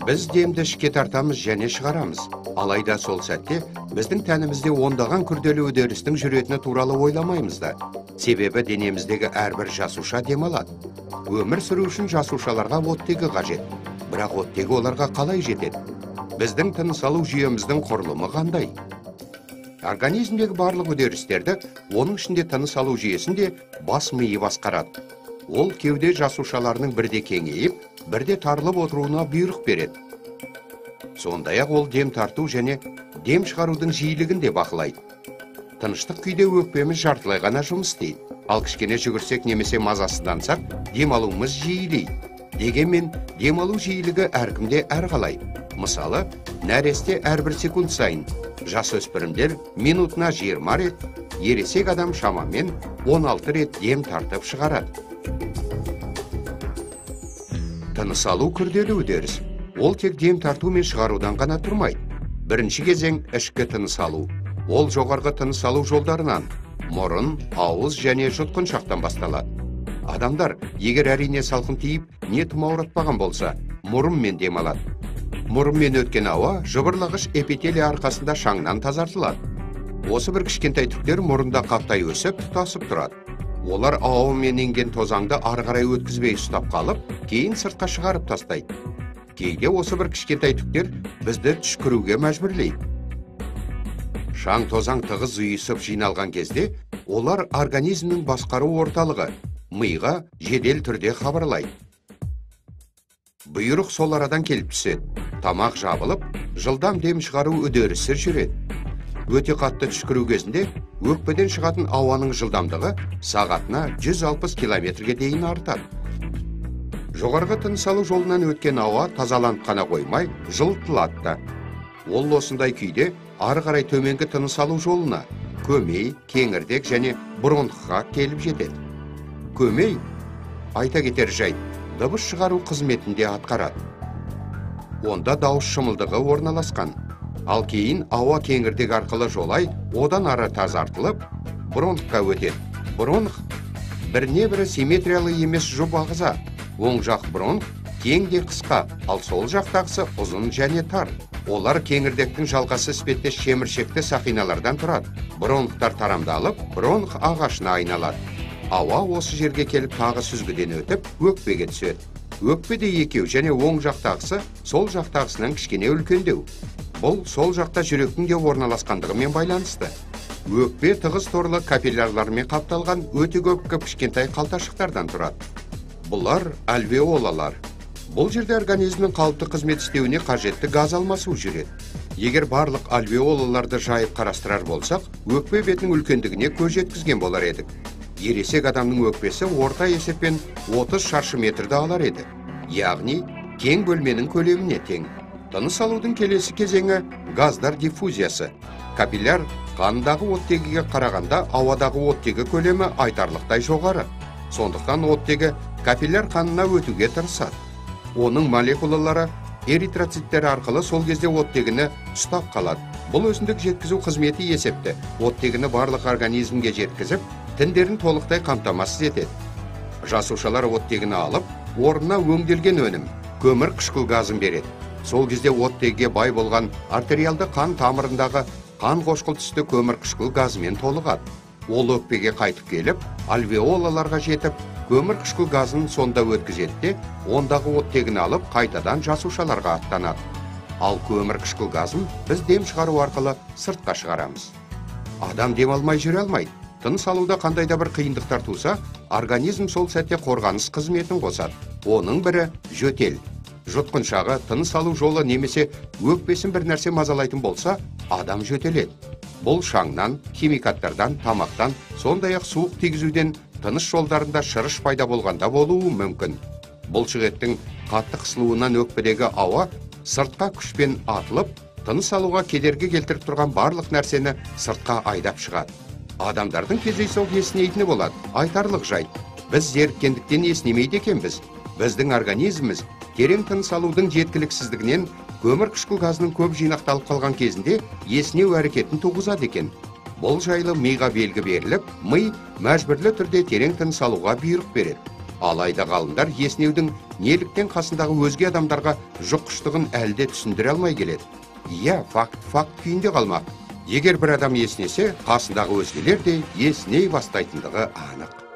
Біз демді ішке тартамыз және шығарамыз. Алайда сол сәтте біздің тәнімізде ондаған күрделі үдерістің жүретіні туралы ойламаймыз да. Себебі денеміздегі әрбір жасуша демалады. Өмір сүру үшін жасушаларға оттегі қажет. Бірақ оттегі оларға қалай жетеді? Біздің тыныс алу жүйеміздің құрылымы қандай? Организмдегі барлық үдерістерді, оның ішінде тыныс алу жүйесінде бас миы басқарады. Ол кеуде жасушаларының бірде кеңейіп, бірде тарылып отыруына бұйрық береді. Сондай-ақ ол дем тарту және дем шығарудың жиілігін де бақылайды. Тыныштық күйде өкпеміз жартылай ғана жұмыс істейді. Ал кішкене жүгірсек немесе мазасыздансақ, дем алуымыз жиілейді. Дегенмен, дем алу жиілігі әркімде әрқалай. Мысалы, нәресте әрбір секунд сайын, жасөспірімдер минутына 20 рет, ересек адам шамамен 16 рет дем тартып шығарады. Тыныс алу күрделі үдеріс. Ол тек дем тарту мен шығарудан ғана тұрмайды. Бірінші кезең ішкі тыныс алу. Ол жоғарғы тыныс алу жолдарынан, мұрын, ауыз және жұтқыншақтан басталады. Адамдар, егер әрине салқын тиіп, не тұмауратпаған болса, мұрынмен дем алады. Мұрынмен өткен ауа жыбырлағыш эпителий арқасында шаңнан тазартылады. Осы бір кішкентай түктер мұрында қаптай өсіп, тұтасып тұрады. Олар ауамен енген тозаңды ары қарай өткізбей ұстап қалып, кейін сыртқа шығарып тастайды. Кейде осы бір кішкентай түктер бізді түшкіруге мәжбүрлейді. Шаң тозаң тығыз ұйысып жиналған кезде, олар организмнің басқару орталығы, миға жедел түрде хабарлайды. Бұйрық сол арадан келіп түседі. Тамақ жабылып, жылдам дем шығару үдерісі жүреді. Өте қатты түшкіру кезінде өкпеден шығатын ауаның жылдамдығы сағатына 160 километрге дейін артады. Жоғарғы тыныс алу жолынан өткен ауа тазаланып қана қоймай, жылытылады. Ол осындай күйде ары қарай төменгі тыныс алу жолына, көмей, кеңірдек және бронхқа келіп жетеді. Көмей, айта кетер жайт, дыбыс шығару қызметінде атқарады. Онда дауыс шымылдығы орналасқан. Ал кейін ауа кеңірдек арқылы жолай, одан ары тазартылып, бронхқа өтеді. Бронх біріне-бірі симметриялы емес жұп ағза. Оң жақ бронх кең де қысқа, ал сол жақтағысы ұзын және тар. Олар кеңірдектің жалғасы іспеттес шеміршекті сақиналардан тұрады. Бронхтар тарамдалып, бронх ағашына айналады. Ауа осы жерге келіп тағы сүзгіден өтіп, өкпеге түседі. Өкпеде екеу және оң жақтағысы сол жақтағысынан кішкене үлкендеу. Бұл сол жақта жүректің де орналасқандығымен байланысты. Өкпе тығыз торлы капиллярлармен қапталған өте көп кішкентай қалташықтардан тұрады. Бұлар альвеолалар. Бұл жерде организмнің қалыпты қызмет істеуіне қажетті газ алмасу жүреді. Егер барлық альвеолаларды жайып қарастырар болсақ, өкпе бетінің үлкендігіне көз жеткізген болар едік. Ересек адамның өкпесі орта есеппен 30 шаршы метрді алар еді. Яғни, кең бөлменің көлеміне тең. Тыныс алудың келесі кезеңі газдар диффузиясы. Капилляр қандағы оттегіге қарағанда ауадағы оттегі көлемі айтарлықтай жоғары. Сондықтан оттегі капилляр қанына өтуге тырысады. Оның молекулалары эритроциттер арқылы сол кезде оттегіні ұстап қалады. Бұл өзіндік жеткізу қызметі есепті. Оттегіні барлық организмге жеткізіп, тіндерін толықтай қамтамасыз етеді. Жасушалар оттегіні алып, орнына өңделген өнім, көмір қышқыл газын береді. Сол кезде оттегіге бай болған артериалды қан тамырындағы қан қошқыл түсті көмір қышқыл газымен толығады. Ол өкпеге қайтып келіп, альвеолаларға жетіп, көмір қышқыл газын сонда өткізеді, ондағы оттегіні алып, қайтадан жасушаларға аттанады. Ал көмір қышқыл газын біз дем шығару арқылы сыртқа шығарамыз. Адам дем алмай жүре алмайды. Тыныс алуда қандайда бір қиындықтар туса, организм сол сәтте қорғаныс қызметін қосады. Оның бірі жөтел. Жұтқыншағы, тыныс алу жолы немесе өкпесін бір нәрсе мазалайтын болса, адам жөтеледі. Бұл шаңнан, химикаттардан, тамақтан, сондай-ақ суық тигізуден тыныс жолдарында шырыш пайда болғанда болуы мүмкін. Бұл шығеттің қатты қысылуынан өкпедегі ауа сыртқа күшпен атылып, тыныс алуға кедергі келтіріп тұрған барлық нәрсені сыртқа айдап шығады. Адамдардың кездейсоқ есінейтіні болады. Айтарлық жайт. Біз зеріккендіктен есінемейді екенбіз. Біздің организміміз терең тыныс алудың жеткіліксіздігінен көмір қышқыл газының көп жинақталып қалған кезінде есінеу әрекетін туғызады екен. Бұл жайлы миға белгі беріліп, ми мәжбүрлі түрде терең тыныс алуға бұйрық береді. Алайда ғалымдар есінеудің неліктен қасындағы өзге адамдарға жұққыштығын әлде түсіндіре алмай келеді. Иә, факт күйінде қалмақ. Егер бір адам есінесе, қасындағы өзгелер де есіней бастайтындығы анық.